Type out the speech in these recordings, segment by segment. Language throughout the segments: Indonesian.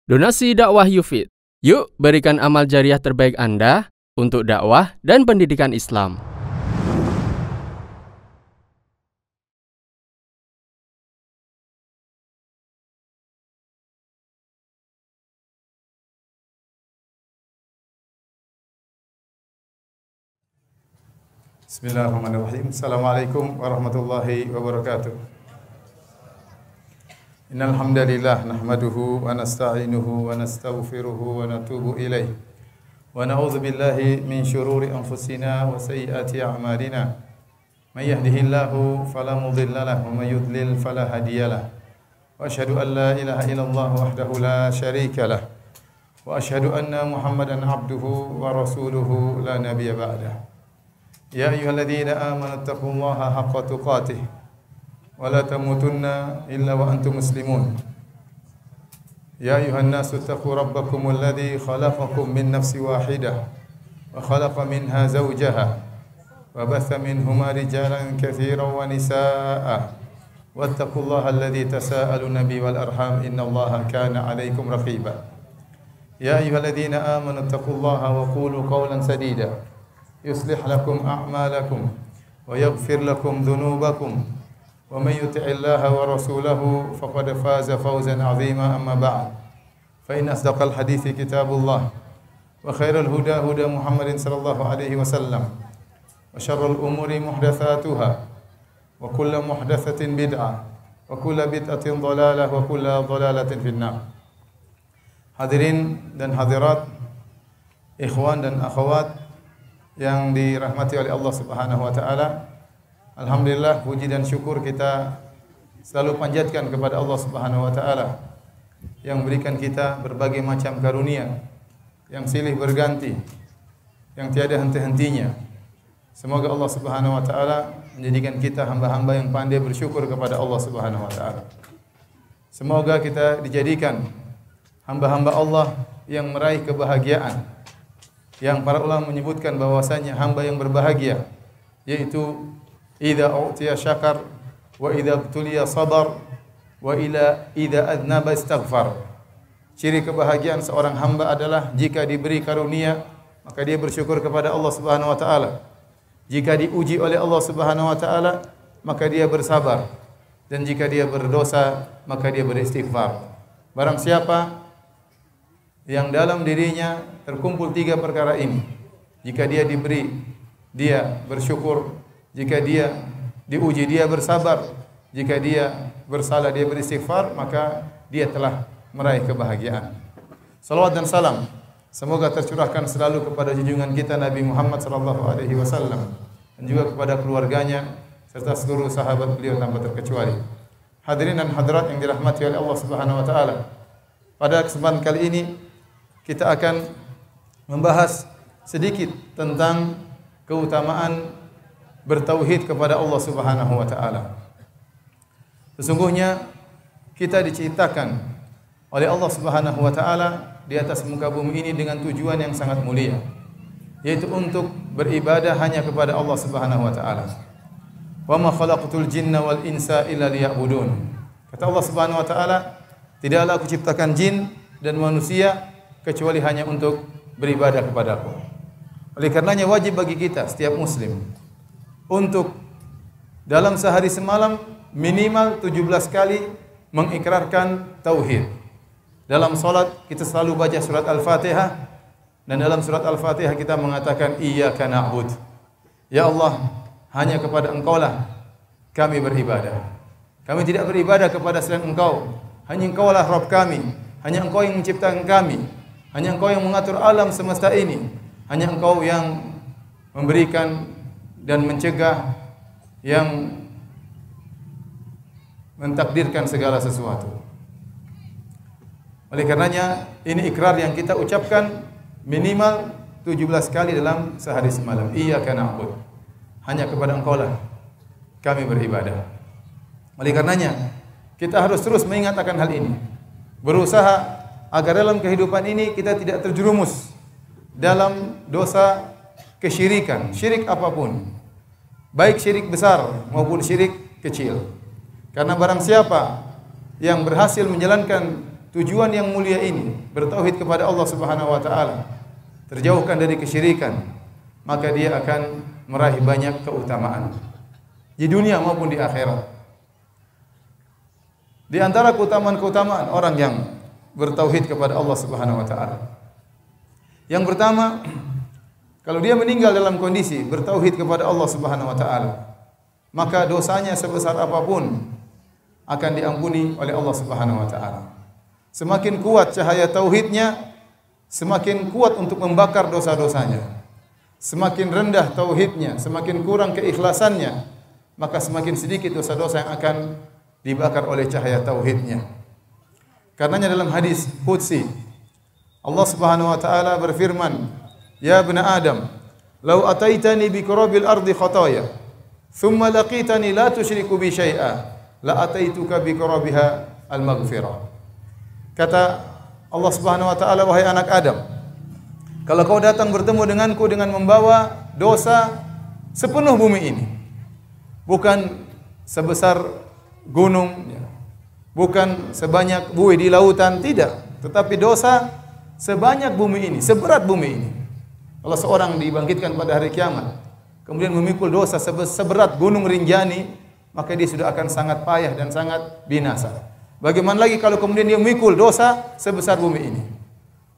Donasi dakwah Yufid. Yuk berikan amal jariah terbaik Anda untuk dakwah dan pendidikan Islam. Bismillahirrahmanirrahim. Assalamualaikum warahmatullahi wabarakatuh. Innal hamdalillah nahmaduhu wa nasta'inuhu wa nastaghfiruhu wa natubu ilaih. Wa na'udzu billahi min syururi anfusina wa sayyiati a'malina. May yahdihillahu fala mudilla lahu wa may yudlil fala hadiyalah. Wa asyhadu an la ilaha illallah wahdahu la syarika lah. Wa asyhadu anna Muhammadan abduhu wa rasuluhu la nabiyya ba'dah. Ya ayyuhalladzina amanu taqullaha haqqa tuqatih wa la tamutunna illa wa antum muslimun. Ya ayuhan nasu taqu rabbakumul ladzi khalaqakum min nafsin wahidah wa khalaqa minha zawjaha wa batha minhuma rijalan katsiran wa nisaa'a wattaqullaha alladzi tasaaluna bihi wal arham innallaha kana 'alaikum raqiba. Ya ayyuhalladzina amanu taqullaha wa qulu qawlan sadida yuslih lakum a'malakum wa yaghfir lakum dhunubakum wa may yuti'illaha wa rasulahu faqad faza fawzan 'azima amma ba'd. Fa inna asdaqal hadithi kitabullah wa khairal huda huda Muhammadin sallallahu alaihi wasallam wa syarrul umuri muhdatsatuha wa kullu muhdatsatin bid'ah wa kullu bid'atin dhalalah wa kullu dhalalatin finnar. Hadirin dan hadirat, ikhwan dan akhwat yang dirahmati oleh Allah Subhanahu wa taala, alhamdulillah puji dan syukur kita selalu panjatkan kepada Allah Subhanahu wa taala yang berikan kita berbagai macam karunia yang silih berganti, yang tiada henti-hentinya. Semoga Allah Subhanahu wa taala menjadikan kita hamba-hamba yang pandai bersyukur kepada Allah Subhanahu wa taala. Semoga kita dijadikan hamba-hamba Allah yang meraih kebahagiaan, yang para ulama menyebutkan bahwasanya hamba yang berbahagia yaitu idza utiya syakar wa idza ibtuliya sabar wa idza adnaba istaghfar. Ciri kebahagiaan seorang hamba adalah jika diberi karunia maka dia bersyukur kepada Allah Subhanahu wa taala. Jika diuji oleh Allah Subhanahu wa taala maka dia bersabar, dan jika dia berdosa maka dia beristighfar. Barang siapa yang dalam dirinya terkumpul tiga perkara ini, jika dia diberi, dia bersyukur, jika dia diuji, dia bersabar, jika dia bersalah, dia beristighfar, maka dia telah meraih kebahagiaan. Salawat dan salam semoga tercurahkan selalu kepada junjungan kita Nabi Muhammad sallallahu alaihi wasallam dan juga kepada keluarganya serta seluruh sahabat beliau tanpa terkecuali. Hadirin dan hadirat yang dirahmati oleh Allah Subhanahu wa taala, pada kesempatan kali ini kita akan membahas sedikit tentang keutamaan bertauhid kepada Allah Subhanahu wa taala. Sesungguhnya kita diciptakan oleh Allah Subhanahu wa taala di atas muka bumi ini dengan tujuan yang sangat mulia, yaitu untuk beribadah hanya kepada Allah Subhanahu wa taala. Wa ma khalaqtul jinna wal insa illa liya'budun. Kata Allah Subhanahu wa taala, tidaklah aku ciptakan jin dan manusia kecuali hanya untuk beribadah kepadaku. Oleh karenanya wajib bagi kita setiap muslim untuk dalam sehari semalam minimal 17 kali mengikrarkan tauhid. Dalam salat kita selalu baca surat Al-Fatihah, dan dalam surat Al-Fatihah kita mengatakan iyyaka na'bud. Ya Allah, hanya kepada Engkaulah kami beribadah. Kami tidak beribadah kepada selain Engkau. Hanya Engkaulah Rabb kami. Hanya Engkau yang menciptakan kami. Hanya Engkau yang mengatur alam semesta ini. Hanya Engkau yang memberikan dan mencegah, yang mentakdirkan segala sesuatu. Oleh karenanya ini ikrar yang kita ucapkan minimal 17 kali dalam sehari semalam. Iyyaka na'bud. Hanya kepada Engkaulah kami beribadah. Oleh karenanya kita harus terus mengingat akan hal ini. Berusaha agar dalam kehidupan ini kita tidak terjerumus dalam dosa kesyirikan, syirik apapun, baik syirik besar maupun syirik kecil. Karena barang siapa yang berhasil menjalankan tujuan yang mulia ini, bertauhid kepada Allah Subhanahu wa taala, terjauhkan dari kesyirikan, maka dia akan meraih banyak keutamaan di dunia maupun di akhirat. Di antara keutamaan-keutamaan orang yang bertauhid kepada Allah Subhanahu wa taala, yang pertama, kalau dia meninggal dalam kondisi bertauhid kepada Allah Subhanahu wa taala, maka dosanya sebesar apapun akan diampuni oleh Allah Subhanahu wa taala. Semakin kuat cahaya tauhidnya, semakin kuat untuk membakar dosa-dosanya. Semakin rendah tauhidnya, semakin kurang keikhlasannya, maka semakin sedikit dosa-dosa yang akan dibakar oleh cahaya tauhidnya. Karenanya dalam hadis qudsi, Allah Subhanahu wa taala berfirman, "Ya ibna Adam, law ataitani bi qurabil ardi khataya, thumma laqitani la tusyriku bi syai'a, la ataituka bi qurabiha al-maghfirah." Kata Allah Subhanahu wa taala, "Wahai anak Adam, kalau kau datang bertemu denganku dengan membawa dosa sepenuh bumi ini, bukan sebesar gunung, bukan sebanyak buih di lautan, tidak, tetapi dosa sebanyak bumi ini, seberat bumi ini. Kalau seorang dibangkitkan pada hari kiamat, kemudian memikul dosa seberat gunung Rinjani, maka dia sudah akan sangat payah dan sangat binasa. Bagaimana lagi kalau kemudian dia memikul dosa sebesar bumi ini?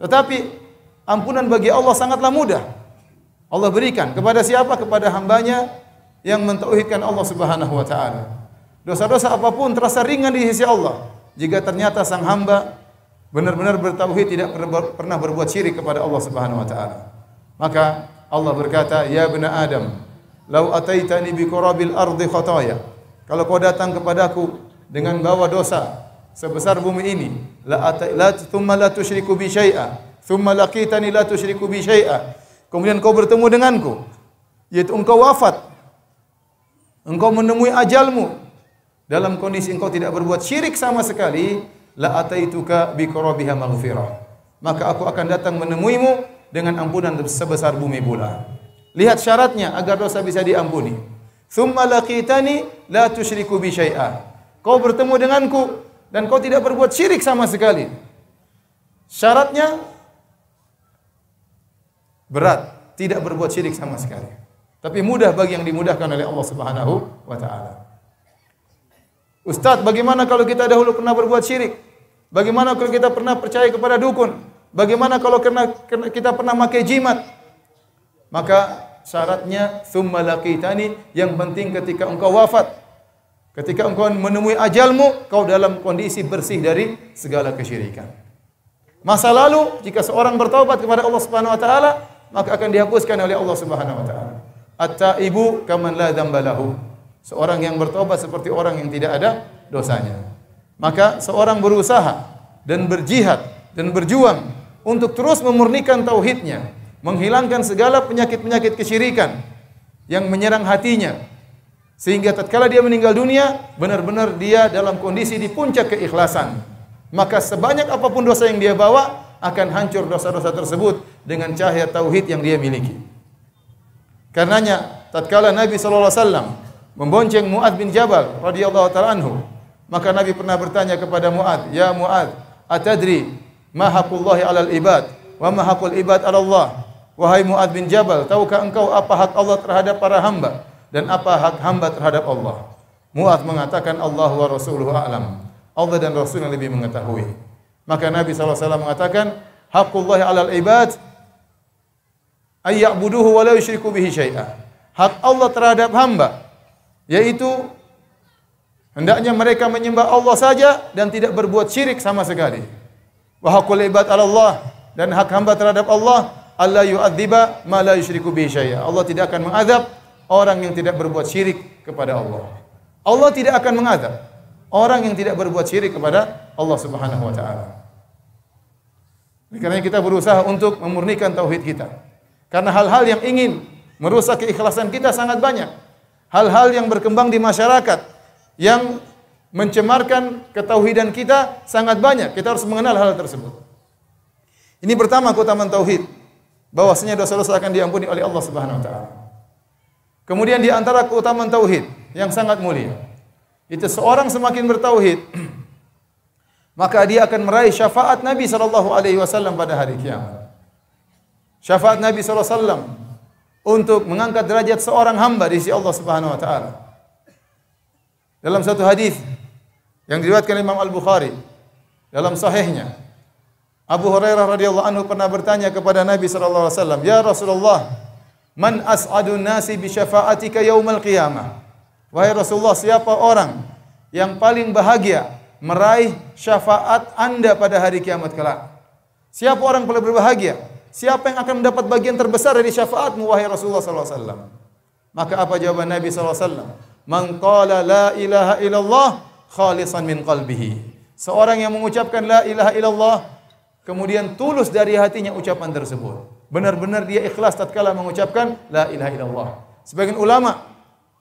Tetapi ampunan bagi Allah sangatlah mudah. Allah berikan kepada siapa? Kepada hambanya yang mentauhidkan Allah Subhanahu wa taala. Dosa-dosa apapun terasa ringan di sisi Allah jika ternyata sang hamba benar-benar bertauhid, tidak pernah berbuat syirik kepada Allah Subhanahu wa taala. Maka Allah berkata, "Ya bani Adam, lau ataitani bi qurabil ardi khataya." Kalau kau datang kepadaku dengan bawa dosa sebesar bumi ini, thumma la tusyriku bi syai'a, thumma laqitani la tusyriku bi syai'a. Kemudian kau bertemu denganku, yaitu engkau wafat, engkau menemui ajalmu dalam kondisi engkau tidak berbuat syirik sama sekali, la ataituka bi qurabiha maghfirah. Maka aku akan datang menemuimu dengan ampunan sebesar bumi pula. Lihat syaratnya agar dosa bisa diampuni. Thumma laqitani la tusyriku bi syai'a. Kau bertemu denganku dan kau tidak berbuat syirik sama sekali. Syaratnya berat, tidak berbuat syirik sama sekali. Tapi mudah bagi yang dimudahkan oleh Allah Subhanahu wa taala. Ustaz, bagaimana kalau kita dahulu pernah berbuat syirik? Bagaimana kalau kita pernah percaya kepada dukun? Bagaimana kalau kita pernah pakai jimat? Maka syaratnya tsumma laqitani, yang penting ketika engkau wafat, ketika engkau menemui ajalmu, kau dalam kondisi bersih dari segala kesyirikan. Masa lalu jika seorang bertaubat kepada Allah Subhanahu wa taala, maka akan dihapuskan oleh Allah Subhanahu wa taala. At-taibu kaman la dzamba lahu. Seorang yang bertaubat seperti orang yang tidak ada dosanya. Maka seorang berusaha dan berjihad dan berjuang untuk terus memurnikan tauhidnya, menghilangkan segala penyakit-penyakit kesyirikan yang menyerang hatinya, sehingga tatkala dia meninggal dunia, benar-benar dia dalam kondisi di puncak keikhlasan. Maka sebanyak apapun dosa yang dia bawa, akan hancur dosa-dosa tersebut dengan cahaya tauhid yang dia miliki. Karenanya tatkala Nabi sallallahu alaihi wasallam membonceng Mu'adz bin Jabal radhiyallahu taala anhu, maka Nabi pernah bertanya kepada Mu'adz, "Ya Mu'adz, atadri ma haqqullahi 'alal ibad wa ma haqqul ibad 'ala Allah?" Wahai Mu'adz bin Jabal, tahukah engkau apa hak Allah terhadap para hamba dan apa hak hamba terhadap Allah? Mu'adz mengatakan, "Allah wa rasuluhu a'lam." Allah dan Rasul yang lebih mengetahui. Maka Nabi SAW mengatakan, "Haqqullahi 'alal ibad ay ya'buduhu wa la yusyriku bihi syai'a." Hak Allah terhadap hamba yaitu hendaknya mereka menyembah Allah saja dan tidak berbuat syirik sama sekali. Wa haqqul ibad 'ala Allah, dan hak hamba terhadap Allah, alla yu'adziba ma la yusyriku bihi syai'a. Allah tidak akan mengazab orang yang tidak berbuat syirik kepada Allah. Allah tidak akan mengazab orang yang tidak berbuat syirik kepada Allah Subhanahu wa taala. Karena kita berusaha untuk memurnikan tauhid kita. Karena hal-hal yang ingin merusak keikhlasan kita sangat banyak. Hal-hal yang berkembang di masyarakat yang mencemarkan ketauhidan kita sangat banyak. Kita harus mengenal hal tersebut. Ini pertama keutamaan tauhid, bahwasanya dosa-dosa akan diampuni oleh Allah Subhanahu wa taala. Kemudian di antara keutamaan tauhid yang sangat mulia, itu seorang semakin bertauhid, maka dia akan meraih syafaat Nabi sallallahu alaihi wasallam pada hari kiamat. Syafaat Nabi sallallahu alaihi wasallam untuk mengangkat derajat seorang hamba di sisi Allah Subhanahu wa taala. Dalam satu hadis yang diriwayatkan Imam Al-Bukhari dalam sahihnya, Abu Hurairah radhiyallahu anhu pernah bertanya kepada Nabi sallallahu alaihi wasallam, "Ya Rasulullah, man as'adun nasi bi syafa'atika yaumal qiyamah?" Wahai Rasulullah, siapa orang yang paling bahagia meraih syafaat Anda pada hari kiamat kelak? Siapa orang paling berbahagia? Siapa yang akan mendapat bagian terbesar dari syafaatmu wahai Rasulullah sallallahu alaihi wasallam? Maka apa jawaban Nabi sallallahu alaihi wasallam? Man qala la ilaha illallah khalisan min qalbihi. Seorang yang mengucapkan la ilaha illallah kemudian tulus dari hatinya ucapan tersebut. Benar-benar dia ikhlas tatkala mengucapkan la ilaha illallah. Sebagian ulama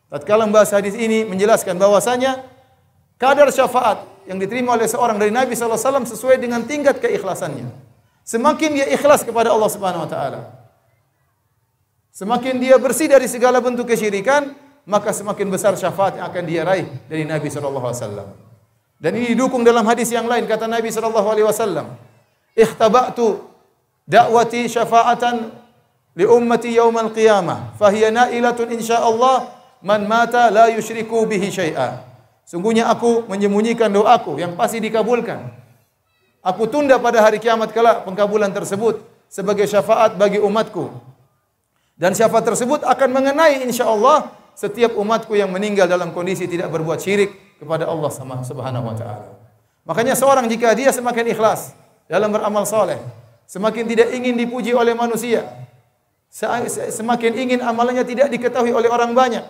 tatkala membahas hadis ini menjelaskan bahwasanya kadar syafaat yang diterima oleh seorang dari Nabi sallallahu alaihi wasallam sesuai dengan tingkat keikhlasannya. Semakin dia ikhlas kepada Allah Subhanahu wa taala, semakin dia bersih dari segala bentuk kesyirikan, maka semakin besar syafaat yang akan dia raih dari Nabi sallallahu alaihi wasallam. Dan ini didukung dalam hadis yang lain, kata Nabi sallallahu alaihi wasallam, "Ikhtaba'tu da'wati syafa'atan li ummati yaumal qiyamah, fahiya na'ilatun insyaallah man mata la yusyriku bihi syai'a." Sungguhnya aku menyembunyikan doaku yang pasti dikabulkan. Aku tunda pada hari kiamat kelak pengkabulan tersebut sebagai syafaat bagi umatku. Dan syafaat tersebut akan mengenai insyaallah setiap umatku yang meninggal dalam kondisi tidak berbuat syirik kepada Allah Subhanahu wa taala. Makanya seorang jika dia semakin ikhlas dalam beramal saleh, semakin tidak ingin dipuji oleh manusia, semakin ingin amalannya tidak diketahui oleh orang banyak,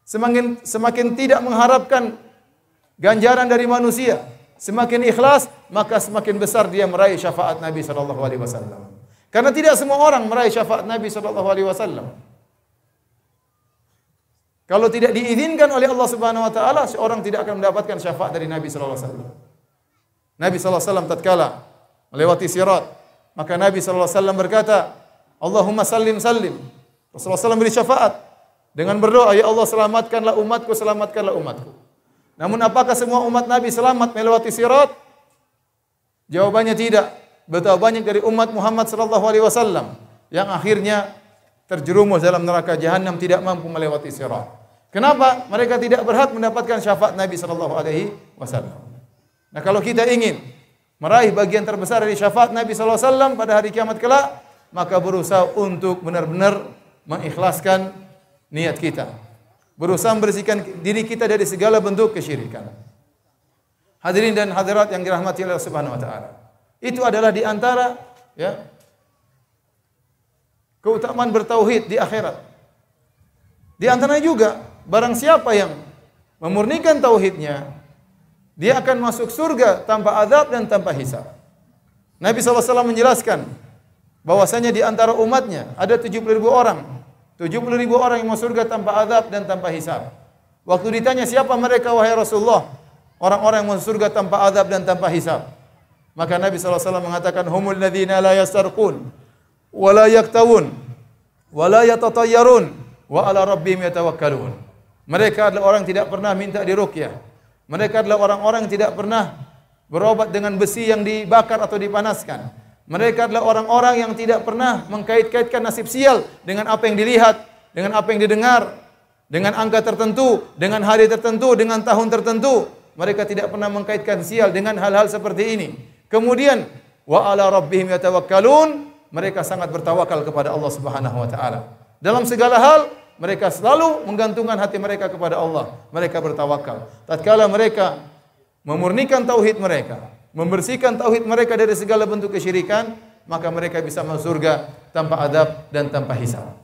semakin tidak mengharapkan ganjaran dari manusia, semakin ikhlas, maka semakin besar dia meraih syafaat Nabi sallallahu alaihi wasallam. Karena tidak semua orang meraih syafaat Nabi sallallahu alaihi wasallam. Kalau tidak diizinkan oleh Allah Subhanahu wa taala, seorang tidak akan mendapatkan syafaat dari Nabi sallallahu alaihi wasallam. Nabi sallallahu alaihi wasallam tatkala melewati sirat, maka Nabi sallallahu alaihi wasallam berkata, "Allahumma sallim sallim." Rasulullah SAW beri syafaat dengan berdoa, "Ya Allah, selamatkanlah umatku, selamatkanlah umatku." Namun apakah semua umat Nabi selamat melewati sirat? Jawabannya tidak. Betapa banyak dari umat Muhammad sallallahu alaihi wasallam yang akhirnya terjerumus dalam neraka jahanam tidak mampu melewati sirat. Kenapa? Mereka tidak berhak mendapatkan syafaat Nabi sallallahu alaihi wasallam. Nah, kalau kita ingin meraih bagian terbesar dari syafaat Nabi sallallahu alaihi wasallam pada hari kiamat kelak, maka berusaha untuk benar-benar mengikhlaskan niat kita. Berusaha membersihkan diri kita dari segala bentuk kesyirikan. Hadirin dan hadirat yang dirahmati Allah Subhanahu wa taala. Itu adalah di antara keutamaan bertauhid di akhirat. Di antaranya juga barang siapa yang memurnikan tauhidnya, dia akan masuk surga tanpa azab dan tanpa hisab. Nabi SAW menjelaskan bahwasanya di antara umatnya ada 70.000 orang. 70.000 orang yang masuk surga tanpa azab dan tanpa hisab. Waktu ditanya siapa mereka wahai Rasulullah? Orang-orang yang masuk surga tanpa azab dan tanpa hisab. Maka Nabi SAW mengatakan, "Humul ladzina la yastarqun wa la yaktawun wa la yatatayyarun wa ala rabbihim yatawakkalun." Mereka adalah orang yang tidak pernah minta diruqyah. Mereka adalah orang-orang yang tidak pernah berobat dengan besi yang dibakar atau dipanaskan. Mereka adalah orang-orang yang tidak pernah mengkait-kaitkan nasib sial dengan apa yang dilihat, dengan apa yang didengar, dengan angka tertentu, dengan hari tertentu, dengan tahun tertentu. Mereka tidak pernah mengkaitkan sial dengan hal-hal seperti ini. Kemudian wa ala rabbihim yatawakkalun, mereka sangat bertawakal kepada Allah Subhanahu wa taala. Dalam segala hal mereka selalu menggantungkan hati mereka kepada Allah. Mereka bertawakal. Tatkala mereka memurnikan tauhid mereka, membersihkan tauhid mereka dari segala bentuk kesyirikan, maka mereka bisa masuk surga tanpa adab dan tanpa hisab.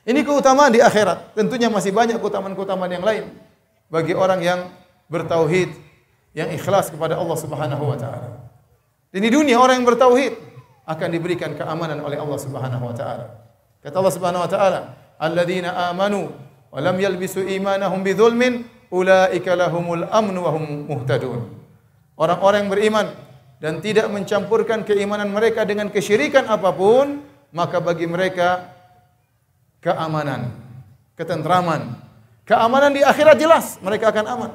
Ini keutamaan di akhirat. Tentunya masih banyak keutamaan-keutamaan yang lain bagi orang yang bertauhid, yang ikhlas kepada Allah Subhanahu wa taala. Di dunia orang yang bertauhid akan diberikan keamanan oleh Allah Subhanahu wa taala. Kata Allah Subhanahu wa taala, "Alladzina amanu wa lam yalbisu imanahum bidzulmin, ulaika lahumul amnu wa hum muhtadun." Orang-orang yang beriman dan tidak mencampurkan keimanan mereka dengan kesyirikan apapun, maka bagi mereka keamanan, ketentraman. Keamanan di akhirat jelas, mereka akan aman.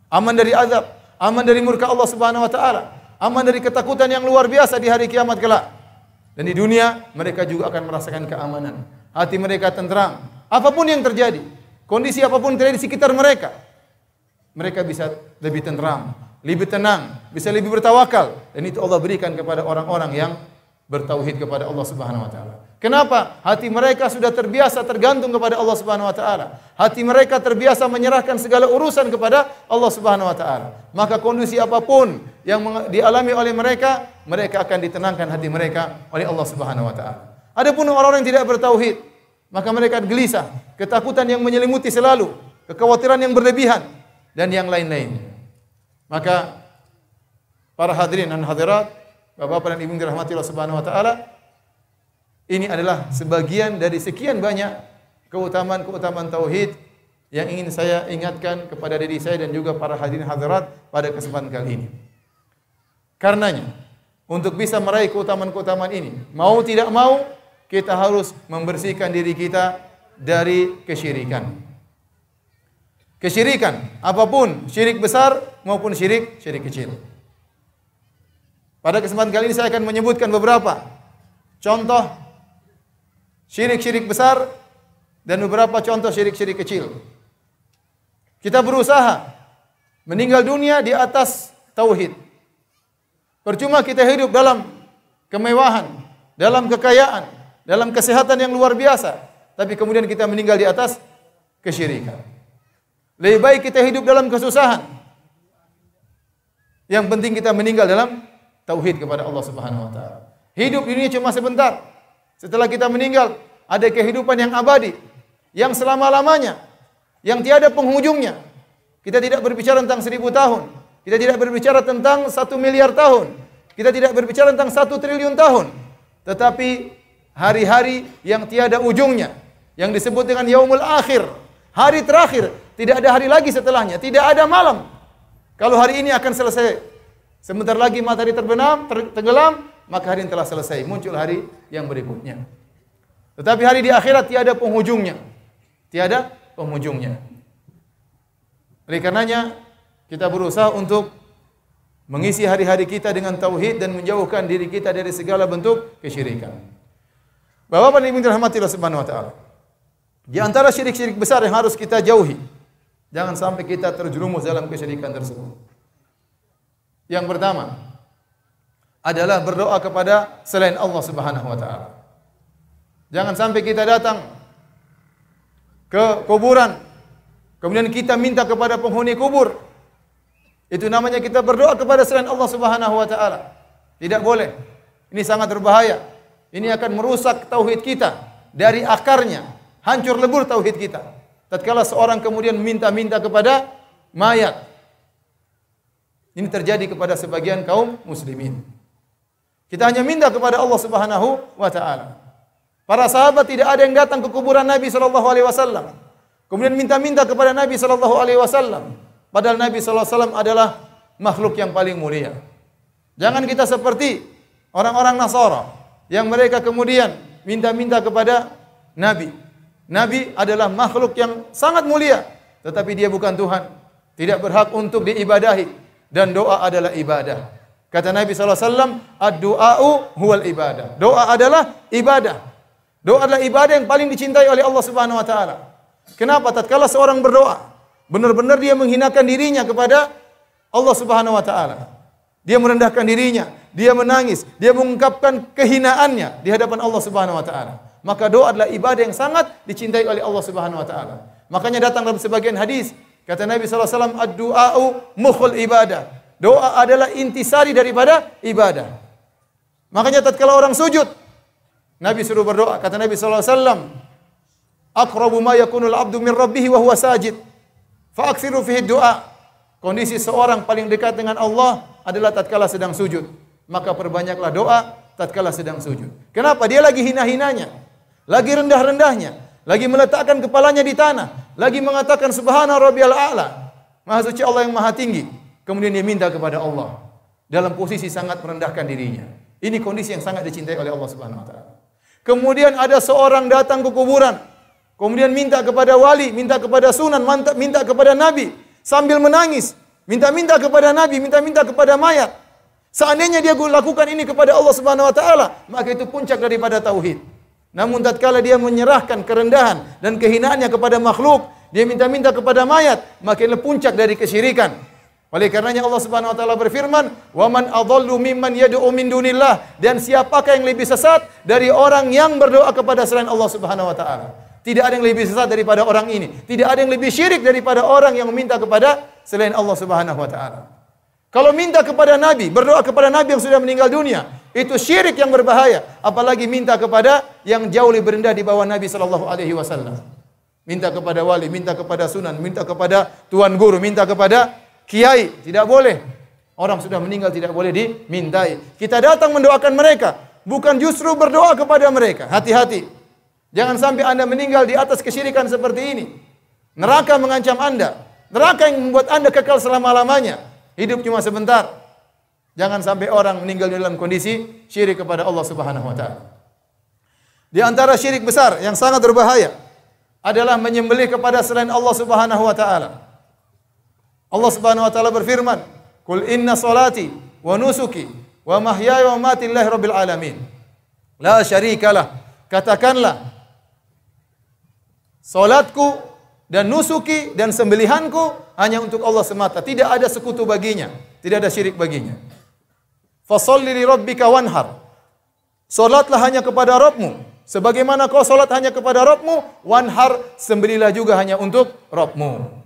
Aman dari azab, aman dari murka Allah Subhanahu wa taala, aman dari ketakutan yang luar biasa di hari kiamat kelak. Dan di dunia mereka juga akan merasakan keamanan. Hati mereka tentram. Apapun yang terjadi, kondisi apapun yang terjadi di sekitar mereka, mereka bisa lebih tentram, lebih tenang, bisa lebih bertawakal. Dan itu Allah berikan kepada orang-orang yang bertauhid kepada Allah Subhanahu wa taala. Kenapa? Hati mereka sudah terbiasa tergantung kepada Allah Subhanahu wa taala. Hati mereka terbiasa menyerahkan segala urusan kepada Allah Subhanahu wa taala. Maka kondisi apapun yang dialami oleh mereka, mereka akan ditenangkan hati mereka oleh Allah Subhanahu wa taala. Adapun orang-orang yang tidak bertauhid, maka mereka gelisah, ketakutan yang menyelimuti selalu, kekhawatiran yang berlebihan dan yang lain-lain. Maka para hadirin dan hadirat, Bapak-bapak dan Ibu dirahmati Allah Subhanahu wa taala, ini adalah sebagian dari sekian banyak keutamaan-keutamaan tauhid yang ingin saya ingatkan kepada diri saya dan juga para hadirin hadirat pada kesempatan kali ini. Karenanya, untuk bisa meraih keutamaan-keutamaan ini, mau tidak mau kita harus membersihkan diri kita dari kesyirikan. Kesyirikan, apapun, syirik besar maupun syirik kecil. Pada kesempatan kali ini saya akan menyebutkan beberapa contoh syirik-syirik besar dan beberapa contoh syirik-syirik kecil. Kita berusaha meninggal dunia di atas tauhid. Percuma kita hidup dalam kemewahan, dalam kekayaan, dalam kesehatan yang luar biasa, tapi kemudian kita meninggal di atas kesyirikan. Lebih baik kita hidup dalam kesusahan. Yang penting kita meninggal dalam tauhid kepada Allah Subhanahu wa taala. Hidup ini cuma sebentar. Setelah kita meninggal, ada kehidupan yang abadi, yang selama-lamanya, yang tiada penghujungnya. Kita tidak berbicara tentang 1000 tahun. Kita tidak berbicara tentang 1 miliar tahun. Kita tidak berbicara tentang 1 triliun tahun. Tetapi hari-hari yang tiada ujungnya, yang disebut dengan yaumul akhir, hari terakhir, tidak ada hari lagi setelahnya, tidak ada malam. Kalau hari ini akan selesai, sebentar lagi matahari tenggelam, maka hari ini telah selesai, muncul hari yang berikutnya. Tetapi hari di akhirat tiada penghujungnya. Tiada penghujungnya. Oleh karenanya, kita berusaha untuk mengisi hari-hari kita dengan tauhid dan menjauhkan diri kita dari segala bentuk kesyirikan. Bapak dan Ibu dirahmati Allah Subhanahu wa taala. Di antara syirik-syirik besar yang harus kita jauhi, jangan sampai kita terjerumus dalam kesyirikan tersebut. Yang pertama adalah berdoa kepada selain Allah Subhanahu wa taala. Jangan sampai kita datang ke kuburan, kemudian kita minta kepada penghuni kubur. Itu namanya kita berdoa kepada selain Allah Subhanahu wa taala. Tidak boleh. Ini sangat berbahaya. Ini akan merusak tauhid kita dari akarnya, hancur lebur tauhid kita. Tatkala seorang kemudian minta-minta kepada mayat. Ini terjadi kepada sebagian kaum muslimin. Kita hanya minta kepada Allah Subhanahu wa taala. Para sahabat tidak ada yang datang ke kuburan Nabi sallallahu alaihi wasallam kemudian minta-minta kepada Nabi sallallahu alaihi wasallam, padahal Nabi sallallahu alaihi wasallam adalah makhluk yang paling mulia. Jangan kita seperti orang-orang Nasara yang mereka kemudian minta-minta kepada Nabi. Nabi adalah makhluk yang sangat mulia, tetapi dia bukan Tuhan, tidak berhak untuk diibadahi, dan doa adalah ibadah. Kata Nabi SAW, ad-du'a'u huwal ibadah. Doa adalah ibadah. Doa adalah ibadah yang paling dicintai oleh Allah Subhanahu wa taala. Kenapa? Tatkala seorang berdoa, benar-benar dia menghinakan dirinya kepada Allah Subhanahu wa taala. Dia merendahkan dirinya, dia menangis, dia mengungkapkan kehinaannya di hadapan Allah Subhanahu wa taala. Maka doa adalah ibadah yang sangat dicintai oleh Allah Subhanahu wa taala. Makanya datang dalam sebagian hadis, kata Nabi sallallahu alaihi wasallam, ad-du'a'u mukhul ibadah. Doa adalah intisari daripada ibadah. Makanya tatkala orang sujud, Nabi suruh berdoa. Kata Nabi sallallahu alaihi wasallam, aqrabu ma yakunul 'abdu min rabbih wa huwa sajid. Fa aktsiru fihi du'a. Kondisi seorang paling dekat dengan Allah adalah tatkala sedang sujud. Maka perbanyaklah doa tatkala sedang sujud. Kenapa? Dia lagi hina-hinanya, lagi rendah-rendahnya, lagi meletakkan kepalanya di tanah, lagi mengatakan subhana rabbiyal a'la. Maha suci Allah yang maha tinggi. Kemudian dia minta kepada Allah dalam posisi sangat merendahkan dirinya. Ini kondisi yang sangat dicintai oleh Allah Subhanahu wa taala. Kemudian ada seorang datang ke kuburan, kemudian minta kepada wali, minta kepada sunan, minta kepada nabi, sambil menangis, minta-minta kepada nabi, minta-minta kepada mayat. Seandainya dia lakukan ini kepada Allah Subhanahu wa taala, maka itu puncak daripada tauhid. Namun tatkala dia menyerahkan kerendahan dan kehinaannya kepada makhluk, dia minta-minta kepada mayat, maka itu puncak dari kesyirikan. Oleh karenanya Allah Subhanahu wa taala berfirman, "Wa man adhallu mimman yad'u min dunillah." Dan siapakah yang lebih sesat dari orang yang berdoa kepada selain Allah Subhanahu wa taala? Tidak ada yang lebih sesat daripada orang ini. Tidak ada yang lebih syirik daripada orang yang meminta kepada selain Allah Subhanahu wa taala. Kalau minta kepada nabi, berdoa kepada nabi yang sudah meninggal dunia, itu syirik yang berbahaya. Apalagi minta kepada yang jauh lebih rendah di bawah Nabi sallallahu alaihi wasallam. Minta kepada wali, minta kepada sunan, minta kepada tuan guru, minta kepada kiai, tidak boleh. Orang sudah meninggal tidak boleh dimintai. Kita datang mendoakan mereka, bukan justru berdoa kepada mereka. Hati-hati. Jangan sampai Anda meninggal di atas kesyirikan seperti ini. Neraka mengancam Anda. Neraka yang membuat Anda kekal selama-lamanya. Hidup cuma sebentar. Jangan sampai orang meninggal dalam kondisi syirik kepada Allah Subhanahu wa taala. Di antara syirik besar yang sangat berbahaya adalah menyembelih kepada selain Allah Subhanahu wa taala. Allah Subhanahu wa taala berfirman, "Qul inna salati wa nusuki wa mahyaya wa mamati lillahi rabbil alamin. La syarikalah." Katakanlah, salatku dan nusuki dan sembelihanku hanya untuk Allah semata, tidak ada sekutu baginya, tidak ada syirik baginya. Fasholli li rabbika wanhar. Salatlah hanya kepada Rabbmu, sebagaimana kau salat hanya kepada Rabbmu, wanhar, sembelilah juga hanya untuk Rabbmu.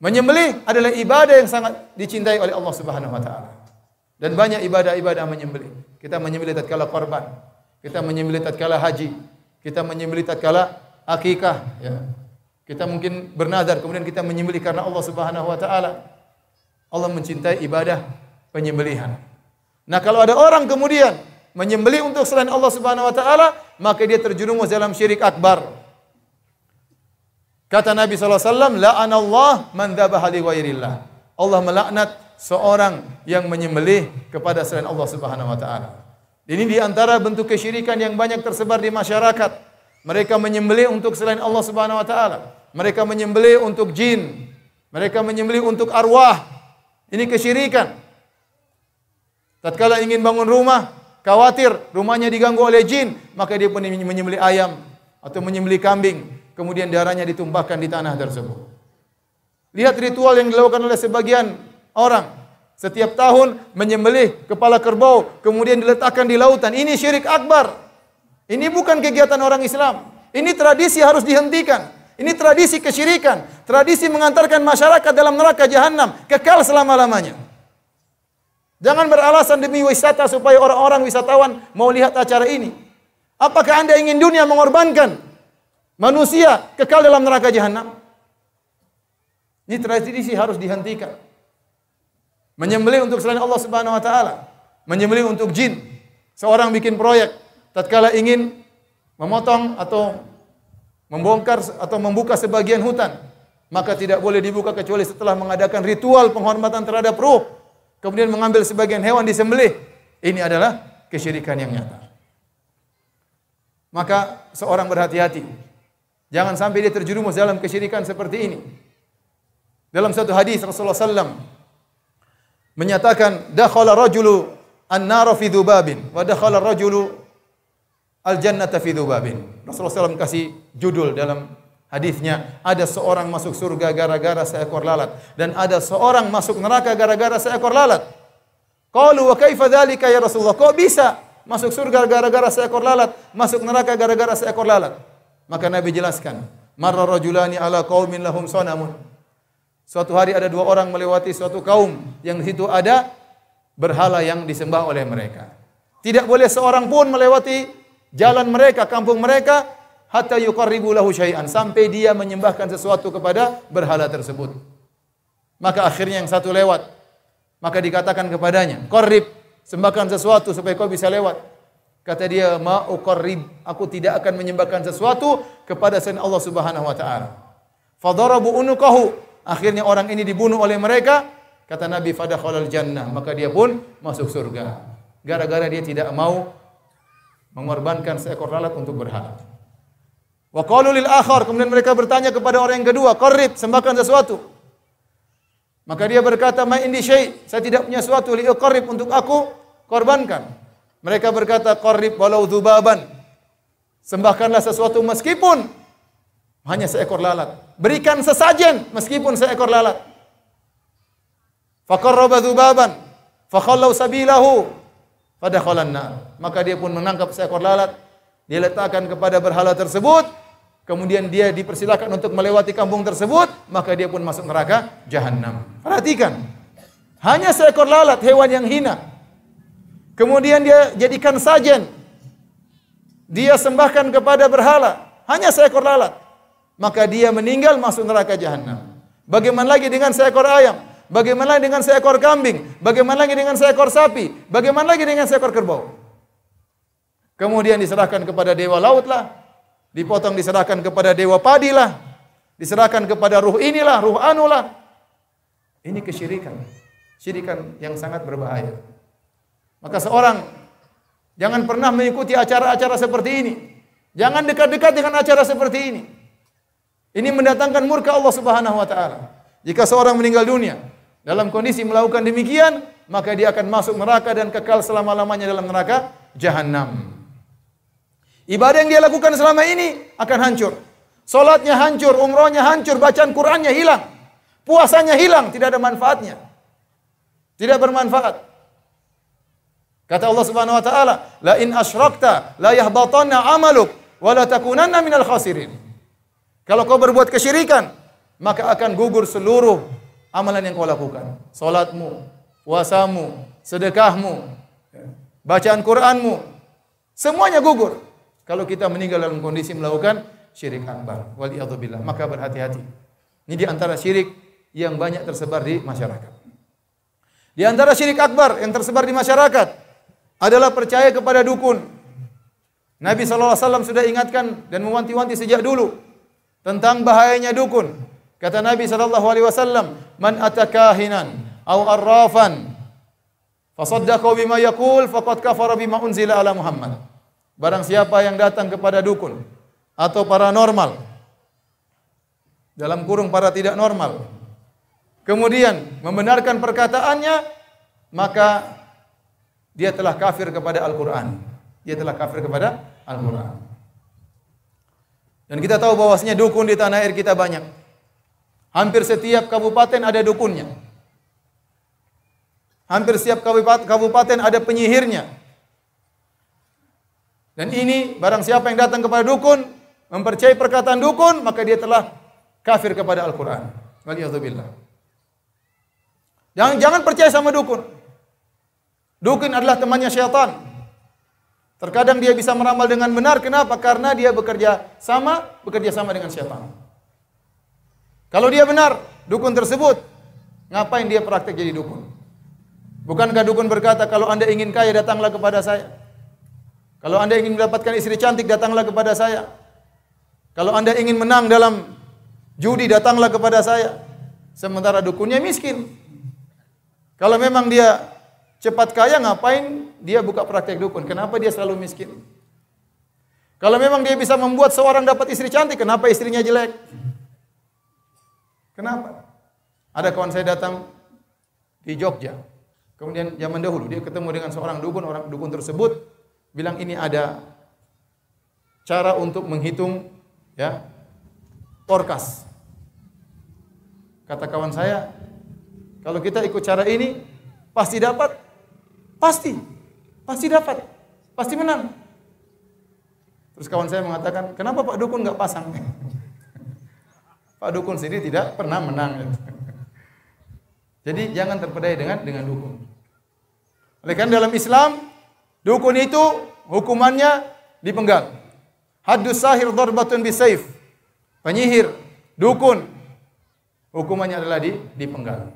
Menyembelih adalah ibadah yang sangat dicintai oleh Allah Subhanahu wa taala. Dan banyak ibadah-ibadah menyembelih. Kita menyembelih tatkala korban, kita menyembelih tatkala haji, kita menyembelih tatkala akikah, ya. Kita mungkin bernazar kemudian kita menyembelih karena Allah Subhanahu wa taala. Allah mencintai ibadah penyembelihan. Nah, kalau ada orang kemudian menyembelih untuk selain Allah Subhanahu wa taala, maka dia terjerumus dalam syirik akbar. Kata Nabi sallallahu alaihi wasallam, "La'anallah man dzabaha li ghairillah." Allah melaknat seorang yang menyembelih kepada selain Allah Subhanahu wa taala. Ini di antara bentuk kesyirikan yang banyak tersebar di masyarakat. Mereka menyembelih untuk selain Allah Subhanahu wa taala. Mereka menyembelih untuk jin. Mereka menyembelih untuk arwah. Ini kesyirikan. Tatkala ingin bangun rumah, khawatir rumahnya diganggu oleh jin, maka dia pun menyembelih ayam atau menyembelih kambing, kemudian darahnya ditumpahkan di tanah tersebut. Lihat ritual yang dilakukan oleh sebagian orang. Setiap tahun menyembelih kepala kerbau, kemudian diletakkan di lautan. Ini syirik akbar. Ini bukan kegiatan orang Islam. Ini tradisi harus dihentikan. Ini tradisi kesyirikan. Tradisi mengantarkan masyarakat dalam neraka jahanam, kekal selama-lamanya. Jangan beralasan demi wisata supaya orang-orang wisatawan mau lihat acara ini. Apakah Anda ingin dunia mengorbankan manusia kekal dalam neraka jahanam? Ini tradisi harus dihentikan. Menyembelih untuk selain Allah Subhanahu wa taala, menyembelih untuk jin. Seorang bikin proyek, tatkala ingin memotong atau membongkar atau membuka sebagian hutan, maka tidak boleh dibuka kecuali setelah mengadakan ritual penghormatan terhadap ruh, kemudian mengambil sebagian hewan disembelih. Ini adalah kesyirikan yang nyata. Maka seorang berhati-hati, jangan sampai dia terjerumus dalam kesyirikan seperti ini. Dalam satu hadis Rasulullah SAW menyatakan, dakhala rajulu an-nara fi dzubabin wa dakhala rajulu al-jannata fi dzubabin. Rasulullah SAW kasih judul dalam hadisnya, ada seorang masuk surga gara-gara seekor lalat dan ada seorang masuk neraka gara-gara seekor lalat. Qalu wa kaifa dzalika ya Rasulullah? Kok bisa masuk surga gara-gara seekor lalat, masuk neraka gara-gara seekor lalat? Maka Nabi jelaskan, marra rajulani ala qaumin lahum sanamun. Suatu hari ada dua orang melewati suatu kaum yang di situ ada berhala yang disembah oleh mereka. Tidak boleh seorang pun melewati jalan mereka, kampung mereka, hatta yuqarribu lahu syai'an, sampai dia menyembahkan sesuatu kepada berhala tersebut. Maka akhirnya yang satu lewat, maka dikatakan kepadanya, qarrib, sembahkan sesuatu supaya kau bisa lewat. Kata dia, ma uqarrib, aku tidak akan menyembahkan sesuatu kepada selain Allah Subhanahu wa taala. Fadarabu unuqahu, akhirnya orang ini dibunuh oleh mereka. Kata Nabi, fadakhalal jannah, maka dia pun masuk surga. Gara-gara dia tidak mau mengorbankan seekor lalat untuk berhala. Wa qalu lil akhar, kemudian mereka bertanya kepada orang yang kedua, qarrib, sembahkan sesuatu. Maka dia berkata, "Ma indi syai'," saya tidak punya sesuatu li uqarrib untuk aku korbankan. Mereka berkata, "Qarrib walau dzubaban." Sembahkanlah sesuatu meskipun hanya seekor lalat. Berikan sesajen meskipun seekor lalat. Faqarraba dzubaban fakhallau sabilahu fadakhalan nar. Maka dia pun menangkap seekor lalat, dia letakkan kepada berhala tersebut, kemudian dia dipersilakan untuk melewati kampung tersebut, maka dia pun masuk neraka jahanam. Perhatikan, hanya seekor lalat, hewan yang hina. Kemudian dia jadikan sajen, dia sembahkan kepada berhala, hanya seekor lalat. Maka dia meninggal masuk neraka jahanam. Bagaimana lagi dengan seekor ayam? Bagaimana lagi dengan seekor kambing? Bagaimana lagi dengan seekor sapi? Bagaimana lagi dengan seekor kerbau? Kemudian diserahkan kepada dewa laut lah, dipotong diserahkan kepada dewa padi lah, diserahkan kepada ruh inilah, ruh anulah. Ini kesyirikan. Syirikan yang sangat berbahaya. Maka seorang jangan pernah mengikuti acara-acara seperti ini. Jangan dekat-dekat dengan acara seperti ini. Ini mendatangkan murka Allah Subhanahu wa taala. Jika seorang meninggal dunia dalam kondisi melakukan demikian, maka dia akan masuk neraka dan kekal selama-lamanya dalam neraka jahanam. Ibadah yang dia lakukan selama ini akan hancur. Salatnya hancur, umrohnya hancur, bacaan Qur'annya hilang. Puasanya hilang, tidak ada manfaatnya. Tidak bermanfaat. Kata Allah Subhanahu wa taala, "La in asyrakta la yahbatanna 'amaluk wa la takunanna minal khasirin." Kalau kau berbuat kesyirikan, maka akan gugur seluruh amalan yang kau lakukan. Salatmu, puasamu, sedekahmu, bacaan Qur'anmu, semuanya gugur. Kalau kita meninggal dalam kondisi melakukan syirik akbar, waliyadzubillah, maka berhati-hati. Ini di antara syirik yang banyak tersebar di masyarakat. Di antara syirik akbar yang tersebar di masyarakat adalah percaya kepada dukun. Nabi SAW sudah ingatkan dan mewanti-wanti sejak dulu tentang bahayanya dukun. Kata Nabi SAW, "Man atakahinan aw arrafan fasaddaqa bima yaqul faqad kafara bima unzila ala Muhammad." Barang siapa yang datang kepada dukun atau paranormal, dalam kurung para tidak normal, kemudian membenarkan perkataannya, maka dia telah kafir kepada Al-Quran. Dia telah kafir kepada Al-Quran. Dan kita tahu bahwasanya dukun di tanah air kita banyak. Hampir setiap kabupaten ada dukunnya. Hampir setiap kabupaten ada penyihirnya. Dan ini barang siapa yang datang kepada dukun, mempercayai perkataan dukun, maka dia telah kafir kepada Al-Quran. Waliyadzubillah. Jangan percaya sama dukun. Dukun adalah temannya syaitan. Terkadang dia bisa meramal dengan benar. Kenapa? Karena dia bekerja sama dengan syaitan. Kalau dia benar, dukun tersebut, ngapain dia praktek jadi dukun? Bukankah dukun berkata, kalau Anda ingin kaya, datanglah kepada saya. Kalau Anda ingin mendapatkan istri cantik, datanglah kepada saya. Kalau Anda ingin menang dalam judi, datanglah kepada saya. Sementara dukunnya miskin. Kalau memang dia cepat kaya, ngapain dia buka praktek dukun? Kenapa dia selalu miskin? Kalau memang dia bisa membuat seorang dapat istri cantik, kenapa istrinya jelek? Kenapa? Ada kawan saya datang di Jogja. Kemudian zaman dahulu dia ketemu dengan seorang dukun. Orang dukun tersebut bilang, ini ada cara untuk menghitung forecast. Kata kawan saya, kalau kita ikut cara ini pasti dapat. Pasti dapat. Pasti menang. Terus kawan saya mengatakan, kenapa Pak Dukun nggak pasang? Pak Dukun sendiri tidak pernah menang. Jadi jangan terpedaya dengan dukun. Oleh karena dalam Islam, dukun itu hukumannya dipenggal. Haddus sahir darbatun bisayf. Penyihir, dukun, hukumannya adalah dipenggal.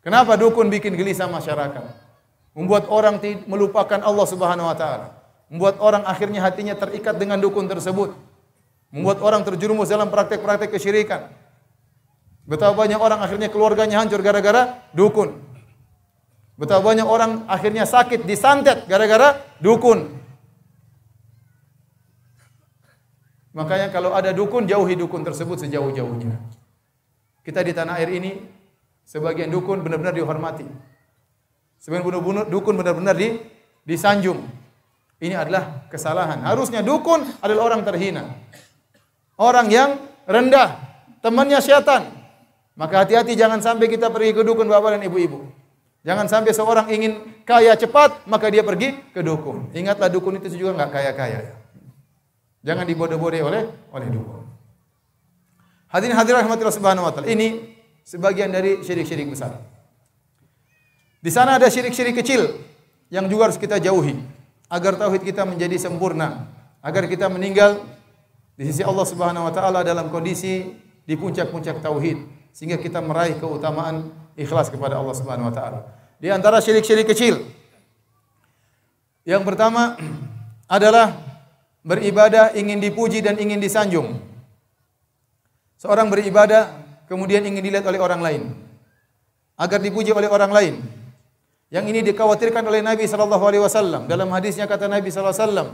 Kenapa dukun bikin gelisah masyarakat? Membuat orang melupakan Allah Subhanahu wa taala. Membuat orang akhirnya hatinya terikat dengan dukun tersebut. Membuat orang terjerumus dalam praktek-praktek kesyirikan. Betapa banyak orang akhirnya keluarganya hancur gara-gara dukun. Betapa banyak orang akhirnya sakit, disantet gara-gara dukun. Makanya kalau ada dukun, jauhi dukun tersebut sejauh-jauhnya. Kita di tanah air ini Sebagian dukun benar-benar dihormati. Sebagian dukun benar-benar disanjung. Ini adalah kesalahan. Harusnya dukun adalah orang terhina. Orang yang rendah, temannya syaitan. Maka hati-hati jangan sampai kita pergi ke dukun bapak dan ibu-ibu. Jangan sampai seorang ingin kaya cepat, maka dia pergi ke dukun. Ingatlah dukun itu juga enggak kaya-kaya. Jangan dibodoh-bodohi oleh dukun. Hadirin hadirat rahmatillah subhanahu wa ta'ala. Ini sebagian dari syirik-syirik besar. Di sana ada syirik-syirik kecil yang juga harus kita jauhi agar tauhid kita menjadi sempurna, agar kita meninggal di sisi Allah Subhanahu wa taala dalam kondisi di puncak-puncak tauhid, sehingga kita meraih keutamaan ikhlas kepada Allah Subhanahu wa taala. Di antara syirik-syirik kecil, yang pertama adalah beribadah ingin dipuji dan ingin disanjung. Seorang beribadah kemudian ingin dilihat oleh orang lain, agar dipuji oleh orang lain. Yang ini dikhawatirkan oleh Nabi sallallahu alaihi wasallam. Dalam hadisnya kata Nabi sallallahu alaihi wasallam,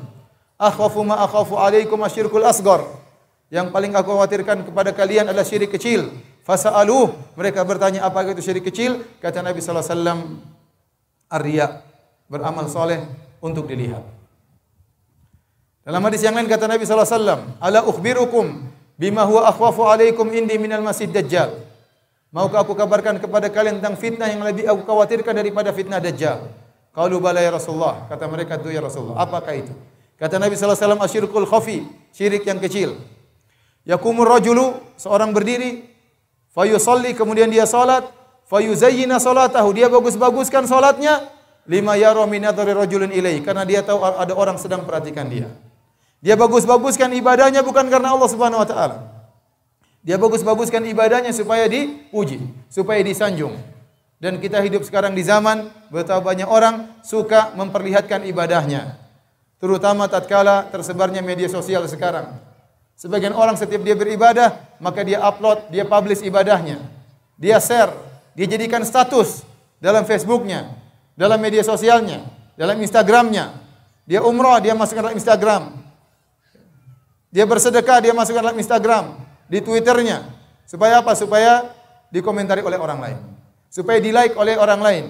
"Akhafu ma akhafu alaikum asyirkul asghar." Yang paling aku khawatirkan kepada kalian adalah syirik kecil. Fasa'aluh, mereka bertanya apa itu syirik kecil? Kata Nabi sallallahu alaihi wasallam, ar-riya, beramal soleh untuk dilihat. Dalam hadis yang lain kata Nabi sallallahu alaihi wasallam, "Ala ukhbirukum bima huwa akhwafu alaikum indi minal masih dajjal." Maukah aku kabarkan kepada kalian tentang fitnah yang lebih aku khawatirkan daripada fitnah Dajjal? Qalu bala ya Rasulullah. Kata mereka, itu ya Rasulullah. Apakah itu? Kata Nabi sallallahu alaihi wasallam, asyirkul khafi, syirik yang kecil. Yakumur rajulu, seorang berdiri, fayusalli, kemudian dia salat, fayuzayyina salatahu, dia bagus-baguskan salatnya, lima yara min nadhari rajulin ilaihi, karena dia tahu ada orang sedang perhatikan dia. Dia bagus-baguskan ibadahnya bukan karena Allah Subhanahu wa taala. Dia bagus-baguskan ibadahnya supaya dipuji, supaya disanjung. Dan kita hidup sekarang di zaman betapa banyak orang suka memperlihatkan ibadahnya. Terutama tatkala tersebarnya media sosial sekarang. Sebagian orang setiap dia beribadah, maka dia upload, dia publish ibadahnya. Dia share, dia jadikan status dalam Facebooknya, dalam media sosialnya, dalam Instagramnya. Dia umrah, dia masukkan dalam Instagram. Dia bersedekah, dia masukkan dalam Instagram. Di Twitternya, supaya apa? Supaya dikomentari oleh orang lain, supaya di-like oleh orang lain.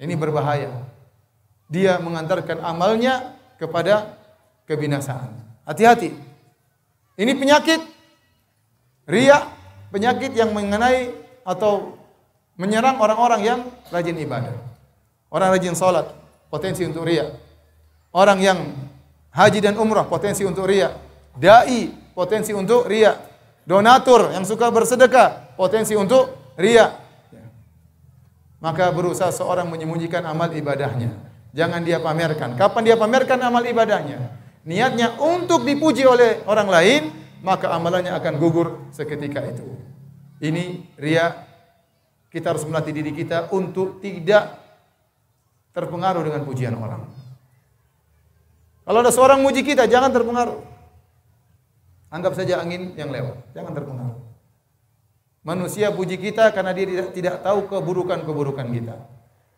Ini berbahaya. Dia mengantarkan amalnya kepada kebinasaan. Hati-hati. Ini penyakit riya, penyakit yang mengenai atau menyerang orang-orang yang rajin ibadah. Orang rajin salat, potensi untuk riya. Orang yang haji dan umrah, potensi untuk riya. Dai, potensi untuk riya. Donatur yang suka bersedekah, potensi untuk riya. Maka berusaha seorang menyembunyikan amal ibadahnya. Jangan dia pamerkan. Kapan dia pamerkan amal ibadahnya? Niatnya untuk dipuji oleh orang lain, maka amalannya akan gugur seketika itu. Ini riya. Kita harus melatih diri kita untuk tidak terpengaruh dengan pujian orang. Kalau ada seorang muji kita, jangan terpengaruh. Anggap saja angin yang lewat, jangan terpengaruh. Manusia puji kita karena dia tidak tahu keburukan-keburukan kita.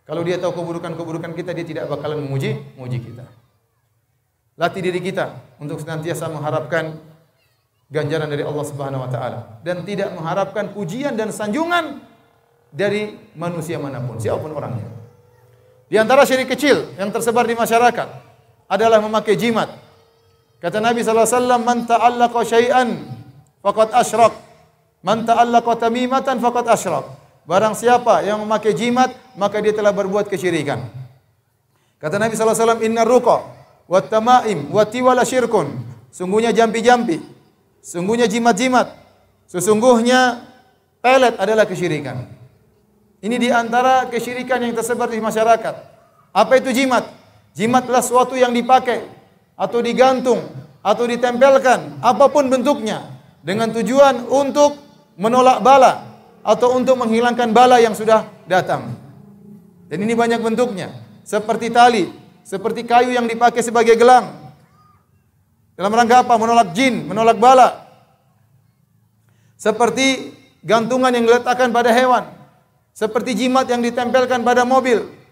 Kalau dia tahu keburukan-keburukan kita, dia tidak bakalan memuji kita. Latih diri kita untuk senantiasa mengharapkan ganjaran dari Allah Subhanahu wa taala dan tidak mengharapkan pujian dan sanjungan dari manusia manapun, siapapun orangnya. Di antara syirik kecil yang tersebar di masyarakat adalah memakai jimat. Kata Nabi sallallahu alaihi wasallam, "Man ta'allaqa syai'an faqad asyrak. Man ta'allaqa tamimatan faqad asyrak." Barang siapa yang memakai jimat, maka dia telah berbuat kesyirikan. Kata Nabi sallallahu alaihi wasallam, "Innar ruqa wat tamaim wa tiwala syirkun." Sungguhnya jampi-jampi, sungguhnya jimat-jimat, sesungguhnya pelet adalah kesyirikan. Ini di antara kesyirikan yang tersebar di masyarakat. Apa itu jimat? Jimat adalah sesuatu yang dipakai atau digantung, atau ditempelkan, apapun bentuknya, dengan tujuan untuk menolak bala, atau untuk menghilangkan bala yang sudah datang. Dan ini banyak bentuknya, seperti tali, seperti kayu yang dipakai sebagai gelang. Dalam rangka apa? Menolak jin, menolak bala. Seperti gantungan yang diletakkan pada hewan, seperti jimat yang ditempelkan pada mobil.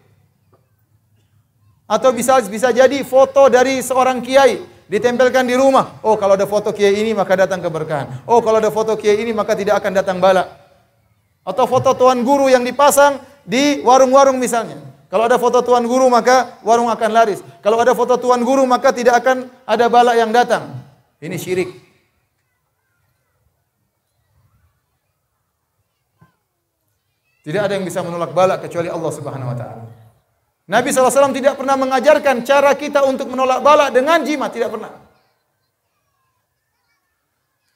Atau bisa jadi foto dari seorang kiai ditempelkan di rumah. Oh, kalau ada foto kiai ini maka datang keberkahan. Oh, kalau ada foto kiai ini maka tidak akan datang bala. Atau foto tuan guru yang dipasang di warung-warung misalnya. Kalau ada foto tuan guru maka warung akan laris. Kalau ada foto tuan guru maka tidak akan ada bala yang datang. Ini syirik. Tidak ada yang bisa menolak bala kecuali Allah Subhanahu wa taala. Nabi SAW tidak pernah mengajarkan cara kita untuk menolak bala dengan jimat, tidak pernah.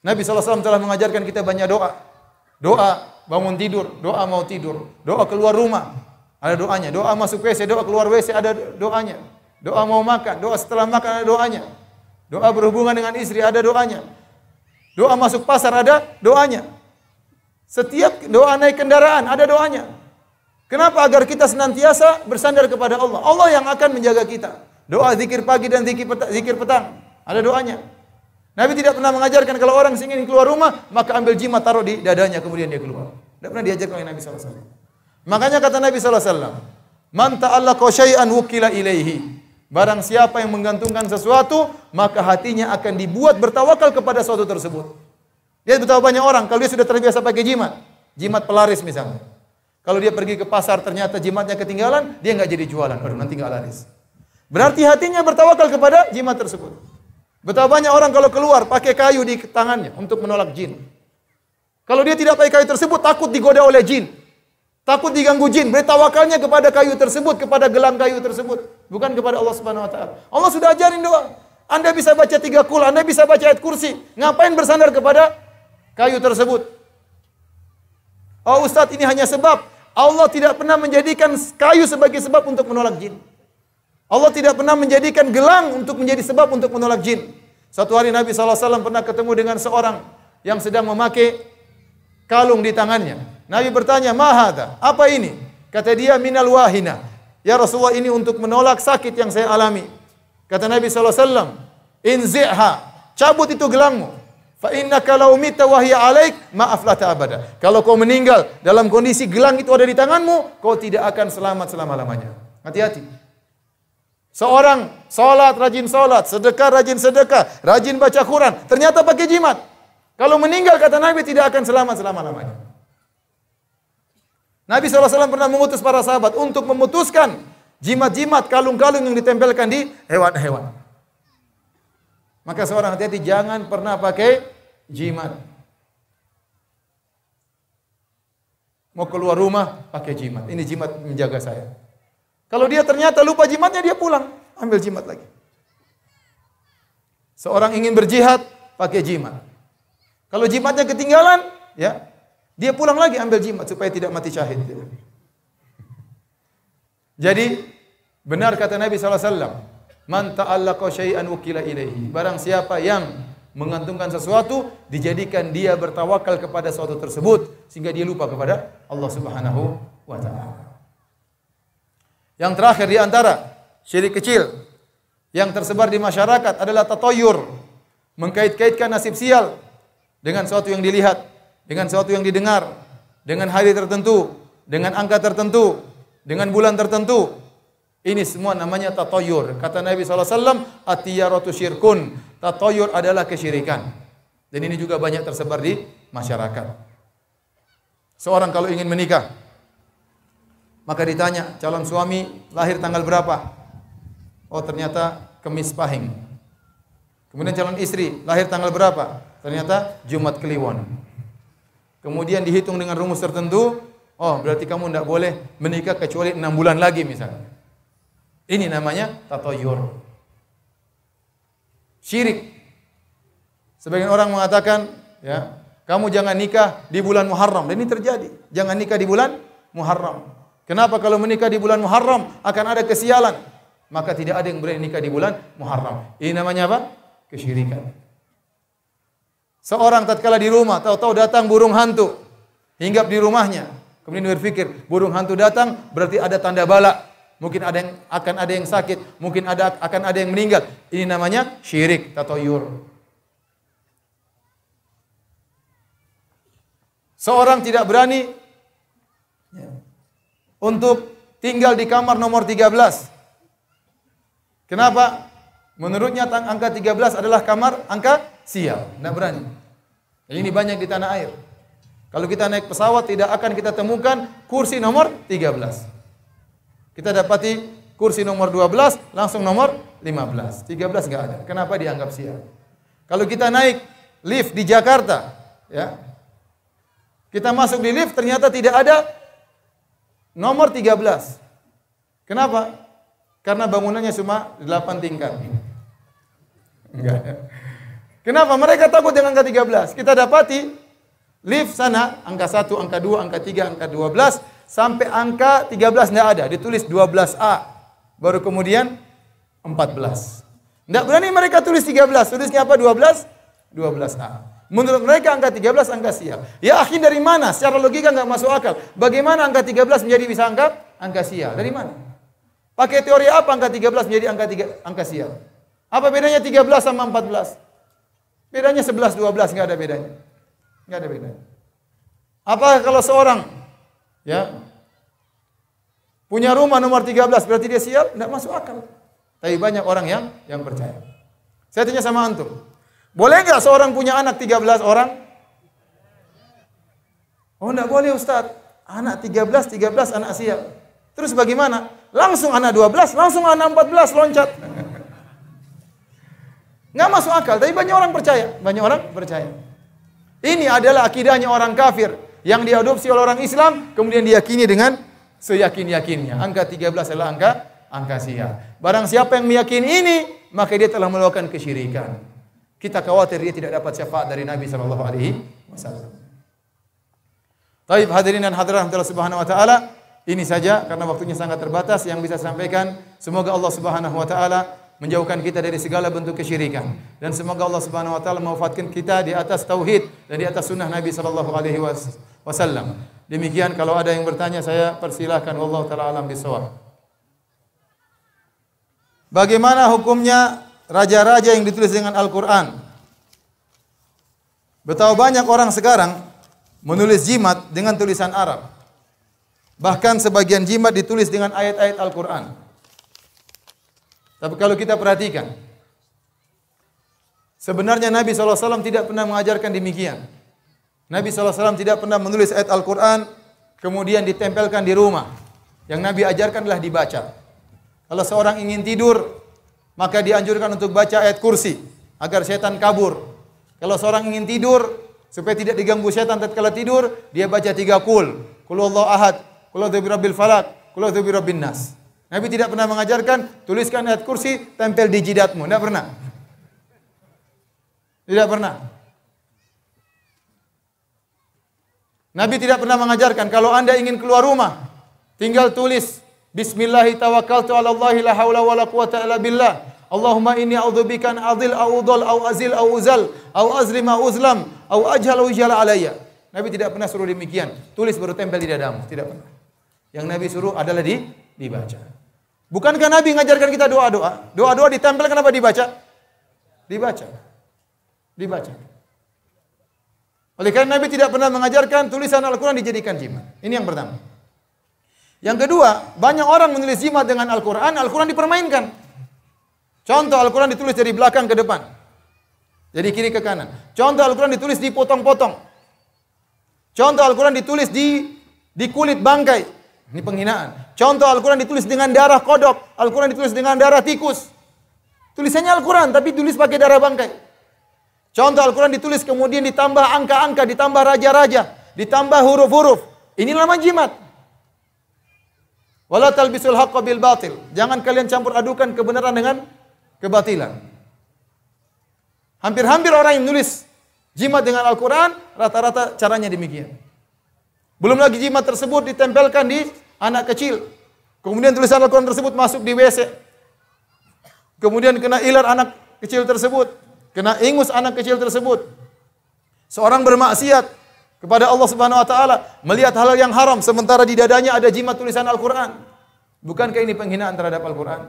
Nabi SAW telah mengajarkan kita banyak doa. Doa bangun tidur, doa mau tidur, doa keluar rumah, ada doanya. Doa masuk WC, doa keluar WC, ada doanya. Doa mau makan, doa setelah makan, ada doanya. Doa berhubungan dengan istri, ada doanya. Doa masuk pasar, ada doanya. Setiap doa naik kendaraan, ada doanya. Kenapa? Agar kita senantiasa bersandar kepada Allah. Allah yang akan menjaga kita. Doa zikir pagi dan zikir petang, ada doanya. Nabi tidak pernah mengajarkan kalau orang ingin keluar rumah, maka ambil jimat taruh di dadanya kemudian dia keluar. Tidak pernah diajarkan oleh Nabi SAW. Makanya kata Nabi SAW, "Man ta'allaqa syai'an wukila ilaihi." Barang siapa yang menggantungkan sesuatu, maka hatinya akan dibuat bertawakal kepada sesuatu tersebut. Lihat betapa banyak orang kalau dia sudah terbiasa pakai jimat, jimat pelaris misalnya. Kalau dia pergi ke pasar ternyata jimatnya ketinggalan, dia nggak jadi jualan. Aduh, nanti nggak laris. Berarti hatinya bertawakal kepada jimat tersebut. Betapa banyak orang kalau keluar pakai kayu di tangannya untuk menolak jin. Kalau dia tidak pakai kayu tersebut, takut digoda oleh jin. Takut diganggu jin, bertawakalnya kepada kayu tersebut, kepada gelang kayu tersebut, bukan kepada Allah Subhanahu wa taala. Allah sudah ajarin doa. Anda bisa baca 3 qul, Anda bisa baca ayat kursi. Ngapain bersandar kepada kayu tersebut? Oh Ustaz, ini hanya sebab. Allah tidak pernah menjadikan kayu sebagai sebab untuk menolak jin. Allah tidak pernah menjadikan gelang untuk menjadi sebab untuk menolak jin. Satu hari Nabi SAW pernah ketemu dengan seorang yang sedang memakai kalung di tangannya. Nabi bertanya, "Ma hadza?" Apa ini? Kata dia, "Minal wahina." Ya Rasulullah, ini untuk menolak sakit yang saya alami. Kata Nabi SAW, "Inzi'ha." Cabut itu gelangmu. Fa innaka law mita wa hiya 'alaik ma aflata abada. Kalau kau meninggal dalam kondisi gelang itu ada di tanganmu, kau tidak akan selamat selama-lamanya. Hati-hati. Seorang rajin salat, sedekah rajin sedekah, rajin baca Quran, ternyata pakai jimat. Kalau meninggal kata Nabi tidak akan selamat selama-lamanya. Nabi SAW pernah mengutus para sahabat untuk memutuskan jimat-jimat, kalung-kalung yang ditempelkan di hewan-hewan. Maka seorang hati-hati jangan pernah pakai jimat. Mau keluar rumah pakai jimat. Ini jimat menjaga saya. Kalau dia ternyata lupa jimatnya, dia pulang, ambil jimat lagi. Seorang ingin berjihad, pakai jimat. Kalau jimatnya ketinggalan, ya, dia pulang lagi ambil jimat supaya tidak mati syahid. Jadi benar kata Nabi SAW, "Man ta'allaqa syai'an wukila ilaihi." Barang siapa yang menggantungkan sesuatu, dijadikan dia bertawakal kepada sesuatu tersebut sehingga dia lupa kepada Allah Subhanahu wa taala. Yang terakhir di antara syirik kecil yang tersebar di masyarakat adalah tatoyur, mengkait-kaitkan nasib sial dengan sesuatu yang dilihat, dengan sesuatu yang didengar, dengan hari tertentu, dengan angka tertentu, dengan bulan tertentu. Ini semua namanya tatoyur. Kata Nabi SAW, "At-tiyaratu syirkun." Tatoyur adalah kesyirikan. Dan ini juga banyak tersebar di masyarakat. Seorang kalau ingin menikah, maka ditanya, calon suami lahir tanggal berapa? Oh ternyata Kemis Pahing. Kemudian calon istri lahir tanggal berapa? Ternyata Jumat Kliwon. Kemudian dihitung dengan rumus tertentu, oh berarti kamu tidak boleh menikah kecuali 6 bulan lagi misalnya. Ini namanya tatoyur. Syirik. Sebagian orang mengatakan, ya, kamu jangan nikah di bulan Muharram. Dan ini terjadi. Jangan nikah di bulan Muharram. Kenapa? Kalau menikah di bulan Muharram akan ada kesialan. Maka tidak ada yang berani nikah di bulan Muharram. Ini namanya apa? Kesyirikan. Seorang tatkala di rumah, tahu-tahu datang burung hantu, hinggap di rumahnya. Kemudian berpikir, burung hantu datang berarti ada tanda bala. Mungkin akan ada yang sakit, mungkin akan ada yang meninggal. Ini namanya syirik, tatoyur. Seorang tidak berani untuk tinggal di kamar nomor 13. Kenapa? Menurutnya angka 13 adalah kamar angka sial. Tidak berani. Ini banyak di tanah air. Kalau kita naik pesawat tidak akan kita temukan kursi nomor 13. Kita dapati kursi nomor 12, langsung nomor 15. 13 enggak ada. Kenapa dianggap sial? Kalau kita naik lift di Jakarta, ya. Kita masuk di lift ternyata tidak ada nomor 13. Kenapa? Karena bangunannya cuma 8 tingkat. Enggak. Kenapa? Mereka takut dengan angka 13. Kita dapati lift sana angka 1, angka 2, angka 3, angka 12 sampai angka 13 tidak ada, ditulis 12A. Baru kemudian 14. Tidak berani mereka tulis 13, tulisnya apa 12? 12A. Menurut mereka angka 13 angka sial. Ya akhi, dari mana? Secara logika enggak masuk akal. Bagaimana angka 13 menjadi bisa angka sial? Dari mana? Pakai teori apa angka 13 menjadi angka sial? Apa bedanya 13 sama 14? Bedanya 11, 12, enggak ada bedanya. Enggak ada bedanya. Apa kalau seorang ya punya rumah nomor 13 berarti dia sial? Enggak masuk akal. Tapi banyak orang yang percaya. Saya tanya sama antum. Boleh enggak seorang punya anak 13 orang? Oh, enggak boleh Ustaz. Anak 13 anak sial. Terus bagaimana? Langsung anak 12, langsung anak 14 loncat. Enggak masuk akal, tapi banyak orang percaya. Banyak orang percaya. Ini adalah akidahnya orang kafir yang diadopsi oleh orang Islam, kemudian diyakini dengan seyakin-yakinnya. Angka 13 adalah angka sial. Barang siapa yang meyakini ini, maka dia telah melakukan kesyirikan. Kita khawatir dia tidak dapat syafaat dari Nabi sallallahu alaihi wasallam. Baik, hadirin dan hadirat Allah Subhanahu wa taala, ini saja karena waktunya sangat terbatas yang bisa saya sampaikan. Semoga Allah Subhanahu wa taala menjauhkan kita dari segala bentuk kesyirikan, dan semoga Allah Subhanahu wa taala mewafatkan kita di atas tauhid dan di atas sunnah Nabi sallallahu alaihi wasallam. Demikian, kalau ada yang bertanya saya persilahkan. Wallahu taala alam bisawab. Bagaimana hukumnya raja-raja yang ditulis dengan Al-Qur'an? Betapa banyak orang sekarang menulis jimat dengan tulisan Arab. Bahkan sebagian jimat ditulis dengan ayat-ayat Al-Qur'an. Tapi kalau kita perhatikan, sebenarnya Nabi SAW tidak pernah mengajarkan demikian. Nabi SAW tidak pernah menulis ayat Al-Quran kemudian ditempelkan di rumah. Yang Nabi ajarkan adalah dibaca. Kalau seorang ingin tidur, maka dianjurkan untuk baca ayat kursi agar setan kabur. Kalau seorang ingin tidur supaya tidak diganggu setan tatkala tidur, dia baca 3 qul. Qul huwallahu ahad, qul a'udzu birabbil falaq, qul a'udzu birabbin nas. Nabi tidak pernah mengajarkan tuliskan ayat kursi tempel di jidatmu, tidak pernah. Tidak pernah. Nabi tidak pernah mengajarkan kalau Anda ingin keluar rumah, tinggal tulis bismillahi tawakkaltu 'ala Allahi la haula wala quwata illa billah. Allahumma inni a'udzubika an adil au udhal au azil au uzal au azlim au uzlam au ajhal au jala alayya. Nabi tidak pernah suruh demikian. Tulis baru tempel di dadamu, tidak pernah. Yang Nabi suruh adalah dibaca. Bukankah Nabi mengajarkan kita doa-doa? Doa-doa ditempel, kenapa dibaca? Dibaca. Oleh karena Nabi tidak pernah mengajarkan tulisan Al-Quran dijadikan jimat. Ini yang pertama. Yang kedua, banyak orang menulis jimat dengan Al-Quran, Al-Quran dipermainkan. Contoh, Al-Quran ditulis dari belakang ke depan, dari kiri ke kanan. Contoh, Al-Quran ditulis dipotong-potong. Contoh, Al-Quran ditulis di kulit bangkai. Ini penghinaan. Contoh, Al-Quran ditulis dengan darah kodok. Al-Quran ditulis dengan darah tikus. Tulisannya Al-Quran, tapi tulis pakai darah bangkai. Contoh, Al-Quran ditulis kemudian ditambah angka-angka, ditambah raja-raja, ditambah huruf-huruf. Ini nama jimat. Wala talbisul haqqa bil batil. Jangan kalian campur adukan kebenaran dengan kebatilan. Hampir-hampir orang yang menulis jimat dengan Al-Quran, rata-rata caranya demikian. Belum lagi jimat tersebut ditempelkan di anak kecil. Kemudian tulisan Al-Quran tersebut masuk di WC. Kemudian kena ilar anak kecil tersebut. Kena ingus anak kecil tersebut. Seorang bermaksiat kepada Allah Subhanahu wa taala, melihat hal yang haram sementara di dadanya ada jimat tulisan Al-Quran. Bukankah ini penghinaan terhadap Al-Quran?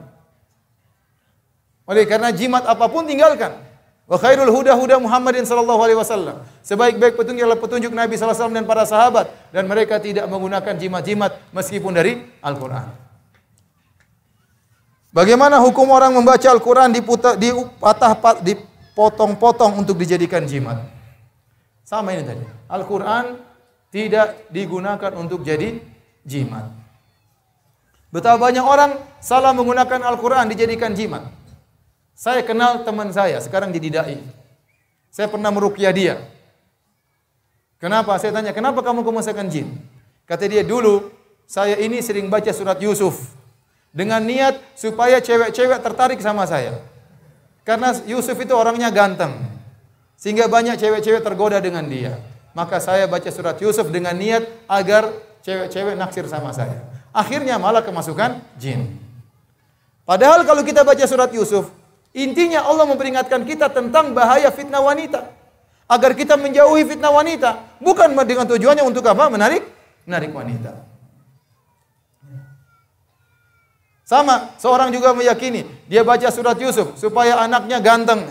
Oleh karena jimat apapun tinggalkan. Wa khairul huda huda Muhammadin sallallahu alaihi wasallam. Sebaik-baik petunjuk adalah petunjuk Nabi sallallahu alaihi wasallam dan para sahabat, dan mereka tidak menggunakan jimat-jimat meskipun dari Al-Qur'an. Bagaimana hukum orang membaca Al-Qur'an dipotong-potong untuk dijadikan jimat? Sama ini tadi. Al-Qur'an tidak digunakan untuk jadi jimat. Betapa banyak orang salah menggunakan Al-Quran dijadikan jimat. Saya kenal teman saya, sekarang jadi dai. Saya pernah meruqyah dia. Kenapa? Saya tanya, kenapa kamu memasukkan jin? Kata dia, dulu saya ini sering baca surat Yusuf dengan niat supaya cewek-cewek tertarik sama saya. Karena Yusuf itu orangnya ganteng, sehingga banyak cewek-cewek tergoda dengan dia. Maka saya baca surat Yusuf dengan niat agar cewek-cewek naksir sama saya. Akhirnya malah kemasukan jin. Padahal kalau kita baca surat Yusuf, intinya Allah memperingatkan kita tentang bahaya fitnah wanita. Agar kita menjauhi fitnah wanita. Bukan dengan tujuannya untuk apa? Menarik wanita. Sama, seorang juga meyakini, dia baca surat Yusuf supaya anaknya ganteng.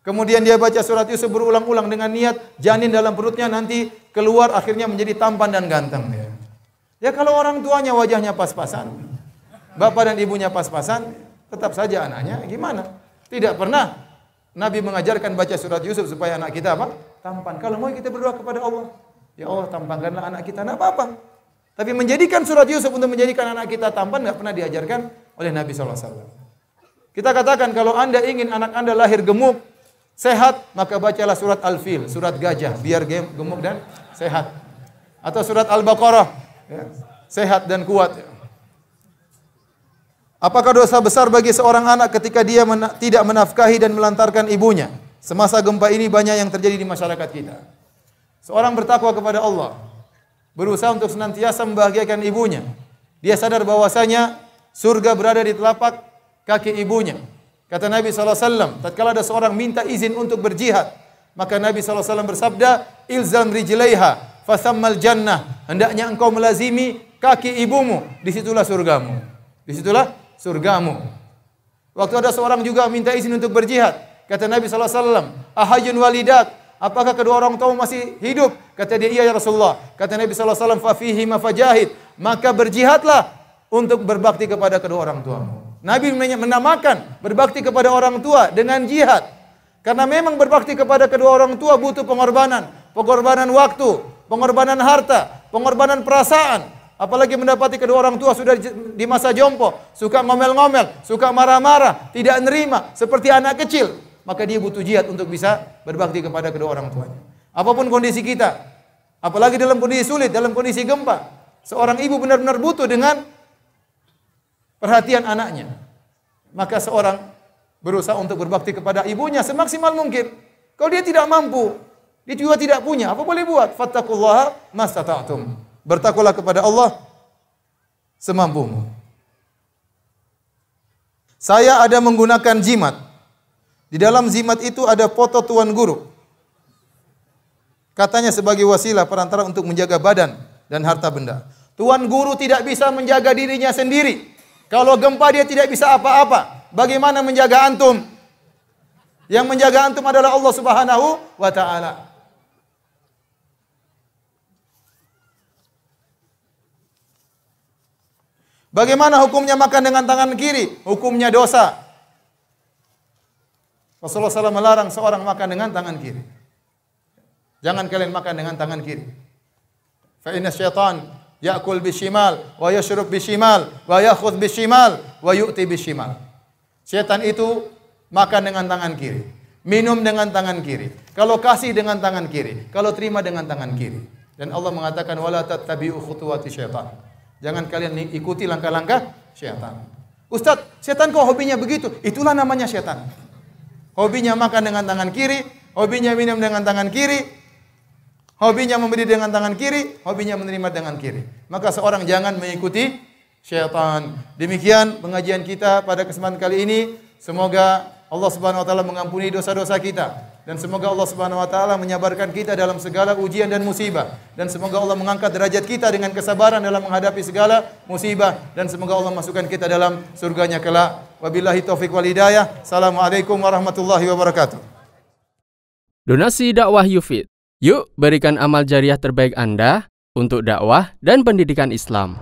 Kemudian dia baca surat Yusuf berulang-ulang dengan niat janin dalam perutnya nanti keluar akhirnya menjadi tampan dan ganteng. Ya kalau orang tuanya wajahnya pas-pasan, bapak dan ibunya pas-pasan, tetap saja anaknya gimana? Tidak pernah Nabi mengajarkan baca surat Yusuf supaya anak kita apa? Tampan. Kalau mau kita berdoa kepada Allah, ya Allah tampankanlah anak kita, enggak apa-apa. Tapi menjadikan surat Yusuf untuk menjadikan anak kita tampan enggak pernah diajarkan oleh Nabi SAW. Kita katakan kalau Anda ingin anak Anda lahir gemuk, sehat, maka bacalah surat Al-Fil, surat gajah, biar gemuk dan sehat. Atau surat Al-Baqarah, ya, sehat dan kuat. Apakah dosa besar bagi seorang anak ketika dia tidak menafkahi dan melantarkan ibunya? Semasa gempa ini banyak yang terjadi di masyarakat kita. Seorang bertakwa kepada Allah, berusaha untuk senantiasa membahagiakan ibunya. Dia sadar bahwasanya surga berada di telapak kaki ibunya. Kata Nabi SAW, tatkala ada seorang minta izin untuk berjihad, maka Nabi SAW bersabda, ilzam rijlaiha fasammal jannah. Hendaknya engkau melazimi kaki ibumu, disitulah surgamu. Disitulah surgamu. Waktu ada seorang juga minta izin untuk berjihad, kata Nabi SAW, ahayun walidak, apakah kedua orang tua masih hidup? Kata dia, iya ya Rasulullah. Kata Nabi SAW, fafihi mafajahid, maka berjihadlah untuk berbakti kepada kedua orang tuamu. Nabi menamakan berbakti kepada orang tua dengan jihad. Karena memang berbakti kepada kedua orang tua butuh pengorbanan. Pengorbanan waktu, pengorbanan harta, pengorbanan perasaan. Apalagi mendapati kedua orang tua sudah di masa jompo, suka ngomel-ngomel, suka marah-marah, tidak nerima, seperti anak kecil. Maka dia butuh jihad untuk bisa berbakti kepada kedua orang tuanya. Apapun kondisi kita, apalagi dalam kondisi sulit, dalam kondisi gempa, seorang ibu benar-benar butuh dengan perhatian anaknya. Maka seorang berusaha untuk berbakti kepada ibunya semaksimal mungkin. Kalau dia tidak mampu, dia juga tidak punya, apa boleh buat? Fattaqullaha mastata'tum. Bertakwalah kepada Allah semampumu. Saya ada menggunakan jimat. Di dalam jimat itu ada foto tuan guru. Katanya sebagai wasilah perantara untuk menjaga badan dan harta benda. Tuan guru tidak bisa menjaga dirinya sendiri. Kalau gempa dia tidak bisa apa-apa. Bagaimana menjaga antum? Yang menjaga antum adalah Allah Subhanahu wa ta'ala. Bagaimana hukumnya makan dengan tangan kiri? Hukumnya dosa. Rasulullah SAW melarang seorang makan dengan tangan kiri. Jangan kalian makan dengan tangan kiri. Fa inna syaitan ya'kul bishimal wa yashrub bishimal wa yakhudh bishimal wa yu'ti bishimal. Syaitan itu makan dengan tangan kiri, minum dengan tangan kiri. Kalau kasih dengan tangan kiri, kalau terima dengan tangan kiri. Dan Allah mengatakan wala tattabi'u khutuwati syaitan. Jangan kalian ikuti langkah-langkah syaitan. Ustaz, syaitan kok hobinya begitu? Itulah namanya syaitan. Hobinya makan dengan tangan kiri, hobinya minum dengan tangan kiri, hobinya memberi dengan tangan kiri, hobinya menerima dengan kiri. Maka seorang jangan mengikuti syaitan. Demikian pengajian kita pada kesempatan kali ini. Semoga Allah Subhanahu wa taala mengampuni dosa-dosa kita. Dan semoga Allah Subhanahu wa taala menyabarkan kita dalam segala ujian dan musibah. Dan semoga Allah mengangkat derajat kita dengan kesabaran dalam menghadapi segala musibah. Dan semoga Allah masukkan kita dalam surganya kelak. Wabillahi taufiq wal hidayah. Assalamualaikum warahmatullahi wabarakatuh. Donasi dakwah Yufid. Yuk berikan amal jariah terbaik Anda untuk dakwah dan pendidikan Islam.